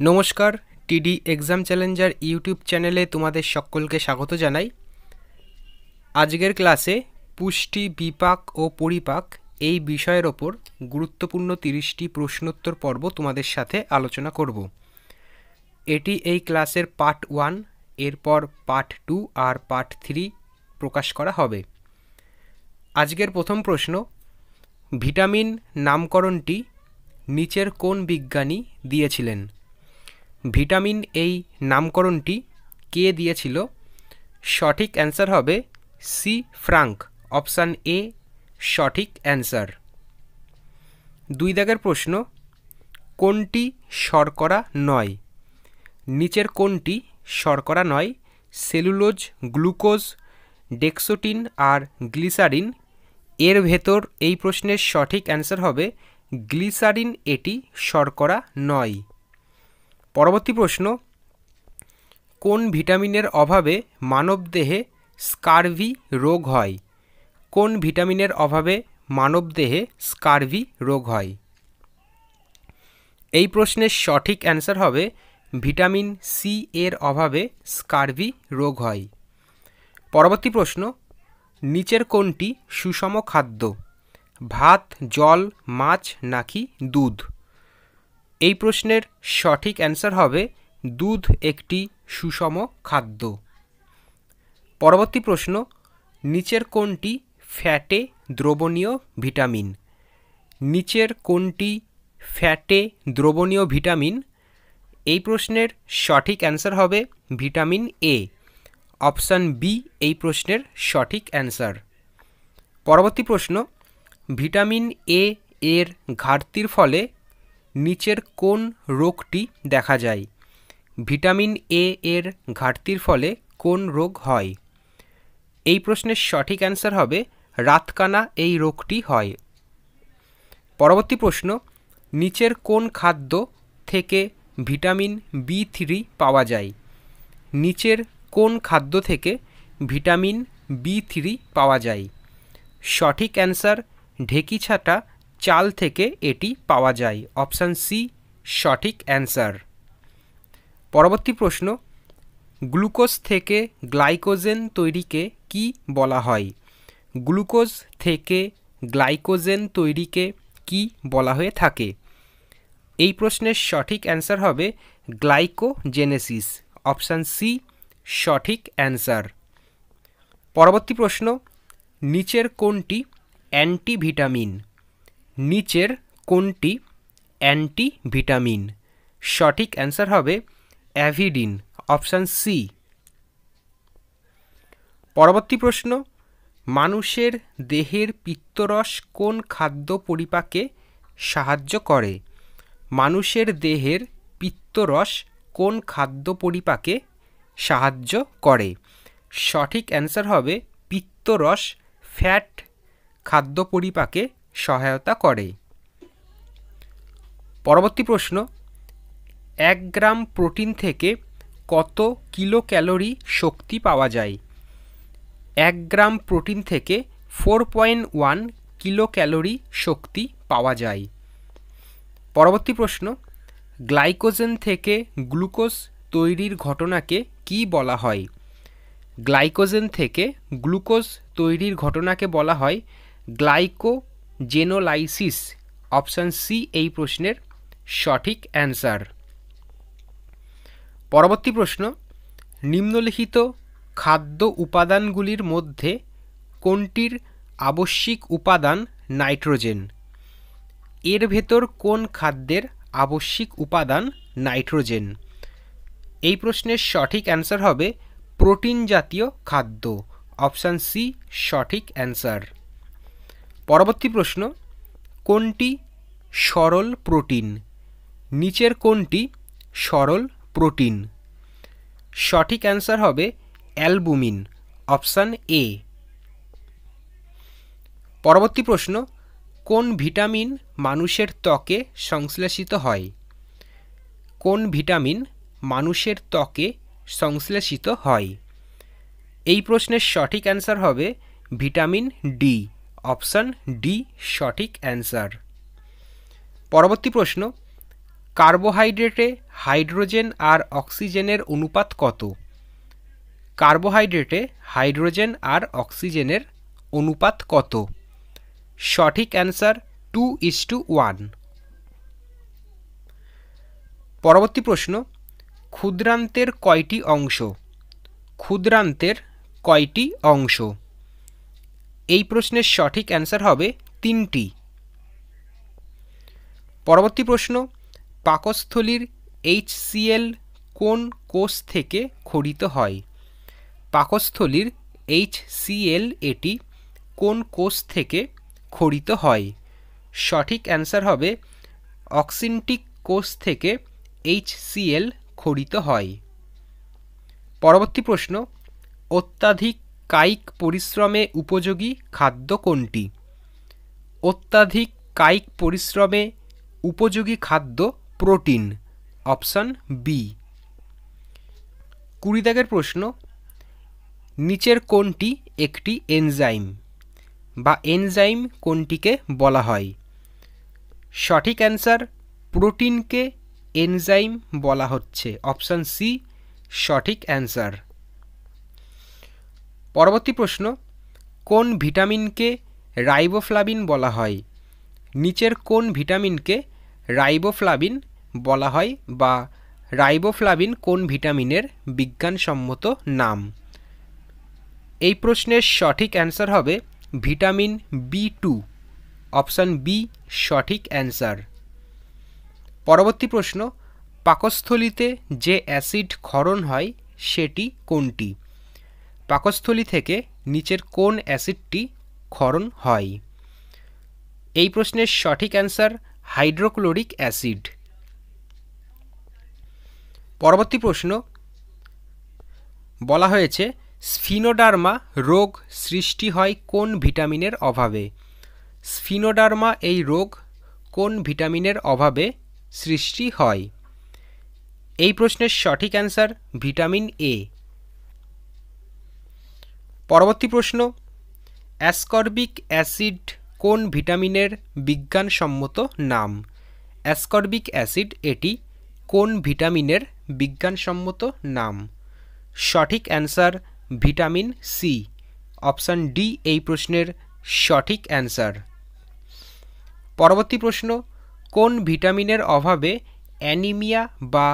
নমস্কার, টিডি exam Challenger YouTube চ্যানেলে তোমাদের সকলকে স্বাগত জানাই। আজকের ক্লাসে পুষ্টি, বিপাক ও পরিপাক এই বিষয়ের ওপর গুরুত্বপূর্ণ 30টি প্রশ্নোত্তর পর্ব তোমাদের সাথে আলোচনা করব। এটি এই ক্লাসের পার্ট 1, এরপর পার্ট 2 আর পার্ট 3 প্রকাশ করা হবে। আজকের প্রথম প্রশ্ন, ভিটামিন নামকরণটি নিচের কোন বিজ্ঞানী দিয়েছিলেন? ভিটামিন এই নামকরণটি কে দিয়েছিল? সঠিক অ্যান্সার হবে সি ফ্রাঙ্ক, অপশান এ সঠিক অ্যান্সার। 2 দাগের প্রশ্ন, কোনটি শর্করা নয়? নিচের কোনটি শর্করা নয়? সেলুলোজ, গ্লুকোজ, ডেক্সোটিন আর গ্লিসারিন। এর ভেতর এই প্রশ্নের সঠিক অ্যান্সার হবে গ্লিসারিন, এটি শর্করা নয়। পরবর্তী প্রশ্ন, কোন ভিটামিনের অভাবে মানবদেহে স্কারভি রোগ হয়? কোন ভিটামিনের অভাবে মানবদেহে স্কারভি রোগ হয়? এই প্রশ্নের সঠিক অ্যান্সার হবে ভিটামিন সি এর অভাবে স্কারভি রোগ হয়। পরবর্তী প্রশ্ন, নিচের কোনটি সুষম খাদ্য? ভাত, জল, মাছ নাকি দুধ? এই প্রশ্নের সঠিক অ্যান্সার হবে দুধ একটি সুষম খাদ্য। পরবর্তী প্রশ্ন, নিচের কোনটি ফ্যাটে দ্রবণীয় ভিটামিন? নিচের কোনটি ফ্যাটে দ্রবণীয় ভিটামিন? এই প্রশ্নের সঠিক অ্যান্সার হবে ভিটামিন এ, অপশান বি এই প্রশ্নের সঠিক অ্যান্সার। পরবর্তী প্রশ্ন, ভিটামিন এ এর ঘাটতির ফলে নিচের কোন রোগটি দেখা যায়? ভিটামিন এ এর ঘাটতির ফলে কোন রোগ হয়? এই প্রশ্নের সঠিক অ্যান্সার হবে রাতকানা, এই রোগটি হয়। পরবর্তী প্রশ্ন, নিচের কোন খাদ্য থেকে ভিটামিন B3 পাওয়া যায়? নিচের কোন খাদ্য থেকে ভিটামিন B3 পাওয়া যায়? সঠিক অ্যান্সার ঢেকি ছাটা চাল থেকে এটি পাওয়া যায়, অপশান সি সঠিক অ্যান্সার। পরবর্তী প্রশ্ন, গ্লুকোজ থেকে গ্লাইকোজেন তৈরিকে কি বলা হয়? গ্লুকোজ থেকে গ্লাইকোজেন তৈরিকে কি বলা হয়ে থাকে? এই প্রশ্নের সঠিক অ্যান্সার হবে গ্লাইকোজেনেসিস, অপশান সি সঠিক অ্যান্সার। পরবর্তী প্রশ্ন, নিচের কোনটি অ্যান্টিভিটামিন? নিচের কোনটি অ্যান্টিভিটামিন? সঠিক অ্যান্সার হবে অ্যাভিডিন, অপশান সি। পরবর্তী প্রশ্ন, মানুষের দেহের পিত্তরস কোন খাদ্য পরিপাকে সাহায্য করে? মানুষের দেহের পিত্তরস কোন খাদ্য পরিপাকে সাহায্য করে? সঠিক অ্যান্সার হবে পিত্তরস ফ্যাট খাদ্য পরিপাকে সহায়তা করে। পরবর্তী প্রশ্ন, 1 গ্রাম প্রোটিন থেকে কত কিলো ক্যালোরি শক্তি পাওয়া যায়? 1 গ্রাম প্রোটিন থেকে 4.1 কিলো ক্যালোরি শক্তি পাওয়া যায়। পরবর্তী প্রশ্ন, গ্লাইকোজেন থেকে গ্লুকোজ তৈরির ঘটনাকে কি বলা হয়? গ্লাইকোজেন থেকে গ্লুকোজ তৈরির ঘটনাকে বলা হয় গ্লাইকোজেনোলাইসিস, অপশান সি এই প্রশ্নের সঠিক অ্যান্সার। পরবর্তী প্রশ্ন, নিম্নলিখিত খাদ্য উপাদানগুলির মধ্যে কোনটির আবশ্যিক উপাদান নাইট্রোজেন? এর ভেতর কোন খাদ্যের আবশ্যিক উপাদান নাইট্রোজেন? এই প্রশ্নের সঠিক অ্যান্সার হবে প্রোটিন জাতীয় খাদ্য, অপশান সি সঠিক অ্যান্সার। পরবর্তী প্রশ্ন, কোনটি সরল প্রোটিন? নিচের কোনটি সরল প্রোটিন? সঠিক অ্যান্সার হবে অ্যালবুমিন, অপশান এ। পরবর্তী প্রশ্ন, কোন ভিটামিন মানুষের ত্বকে সংশ্লেষিত হয়? কোন ভিটামিন মানুষের ত্বকে সংশ্লেষিত হয়? এই প্রশ্নের সঠিক অ্যান্সার হবে ভিটামিন ডি, অপশান ডি সঠিক অ্যান্সার। পরবর্তী প্রশ্ন, কার্বোহাইড্রেটে হাইড্রোজেন আর অক্সিজেনের অনুপাত কত? কার্বোহাইড্রেটে হাইড্রোজেন আর অক্সিজেনের অনুপাত কত? সঠিক অ্যান্সার 2:1। পরবর্তী প্রশ্ন, ক্ষুদ্রান্তের কয়টি অংশ? ক্ষুদ্রান্তের কয়টি অংশ? এই প্রশ্নের সঠিক অ্যান্সার হবে 3টি। পরবর্তী প্রশ্ন, পাকস্থলীর HCl কোন কোষ থেকে খরিত হয়? পাকস্থলীর HCl এটি কোন কোষ থেকে খরিত হয়? সঠিক অ্যান্সার হবে অক্সিনটিক কোষ থেকে HCl খরিত হয়। পরবর্তী প্রশ্ন, অত্যাধিক কায়িক পরিশ্রমে উপযোগী খাদ্য কোনটি? অত্যাধিক কায়িক পরিশ্রমে উপযোগী খাদ্য প্রোটিন, অপশন বি। 20 দাগের প্রশ্ন, নিচের কোনটি একটি এনজাইম বা এনজাইম কোনটিকে বলা হয়? সঠিক অ্যান্সার প্রোটিনকে এনজাইম বলা হচ্ছে, অপশন সি সঠিক অ্যান্সার। পরবর্তী প্রশ্ন, কোন ভিটামিনকে রাইবোফ্লাভিন বলা হয়? নিচের কোন ভিটামিনকে রাইবোফ্লাভিন বলা হয় বা রাইবোফ্লাভিন কোন ভিটামিনের বিজ্ঞানসম্মত নাম? এই প্রশ্নের সঠিক অ্যান্সার হবে ভিটামিন B2, অপশন বি সঠিক অ্যান্সার। পরবর্তী প্রশ্ন, পাকস্থলীতে যে অ্যাসিড ক্ষরণ হয় সেটি কোনটি? পাকস্থলী থেকে নিচের কোন অ্যাসিডটি ক্ষরণ হয়? এই প্রশ্নের সঠিক অ্যান্সার হাইড্রোক্লোরিক অ্যাসিড। পরবর্তী প্রশ্ন, বলা হয়েছে স্ফিনোডার্মা রোগ সৃষ্টি হয় কোন ভিটামিনের অভাবে? স্ফিনোডার্মা এই রোগ কোন ভিটামিনের অভাবে সৃষ্টি হয়? এই প্রশ্নের সঠিক অ্যান্সার ভিটামিন এ। পরবর্তী প্রশ্ন, অ্যাসকর্বিক অ্যাসিড কোন ভিটামিনের বিজ্ঞানসম্মত নাম? অ্যাসকর্বিক অ্যাসিড এটি কোন ভিটামিনের বিজ্ঞানসম্মত নাম? সঠিক answer vitamin C, option D এই প্রশ্নের সঠিক অ্যান্সার। পরবর্তী প্রশ্ন, কোন ভিটামিনের অভাবে অ্যানিমিয়া বা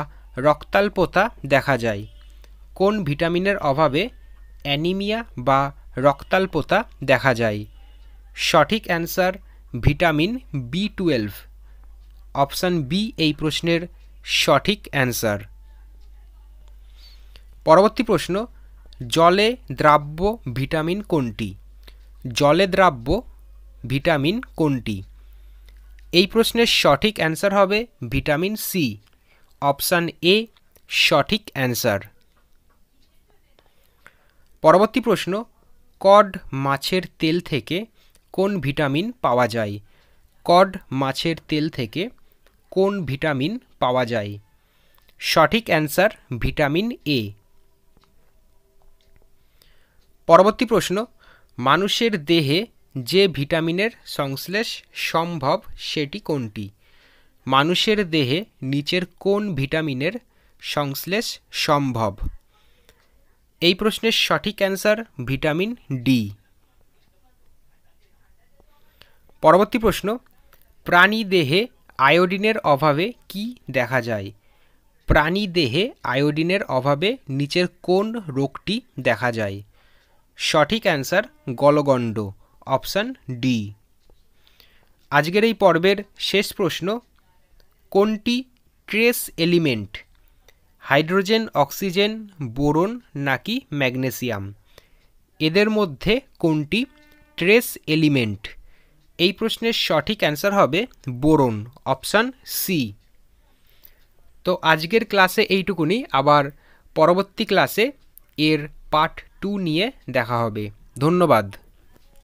রক্তাল্পতা দেখা যায়? কোন ভিটামিনের অভাবে অ্যানিমিয়া বা রক্তাল্পতা দেখা যায়? সঠিক answer vitamin B12, option B এই প্রশ্নের সঠিক অ্যান্সার। পরবর্তী প্রশ্ন, জলে দ্রাব্য ভিটামিন কোনটি? জলে দ্রাব্য ভিটামিন কোনটি? এই প্রশ্নের সঠিক অ্যান্সার হবে ভিটামিন সি, অপশন এ সঠিক অ্যান্সার। পরবর্তী প্রশ্ন, কড মাছের তেল থেকে কোন ভিটামিন পাওয়া যায়? কড মাছের তেল থেকে কোন ভিটামিন পাওয়া যায়? সঠিক অ্যান্সার ভিটামিন এ। পরবর্তী প্রশ্ন, মানুষের দেহে যে ভিটামিনের সংশ্লেষ সম্ভব সেটি কোনটি? মানুষের দেহে নিচের কোন ভিটামিনের সংশ্লেষ সম্ভব? এই প্রশ্নের সঠিক অ্যান্সার ভিটামিন ডি। পরবর্তী প্রশ্ন, প্রাণী দেহে আয়োডিনের অভাবে কি দেখা যায়? প্রাণী দেহে আয়োডিনের অভাবে নিচের কোন রোগটি দেখা যায়? সঠিক অ্যান্সার গলগণ্ড, অপশন ডি। আজকের এই পর্বের শেষ প্রশ্ন, কোনটি trace element? Hydrogen, oxygen, boron নাকি ম্যাগনেসিয়াম? এদের মধ্যে কোনটি ট্রেস এলিমেন্ট? এই প্রশ্নের সঠিক অ্যান্সার হবে বোরন, অপশন সি। তো আজকের ক্লাসে এইটুকুনি, আবার পরবর্তী ক্লাসে এর পার্ট 2 নিয়ে দেখা হবে। ধন্যবাদ।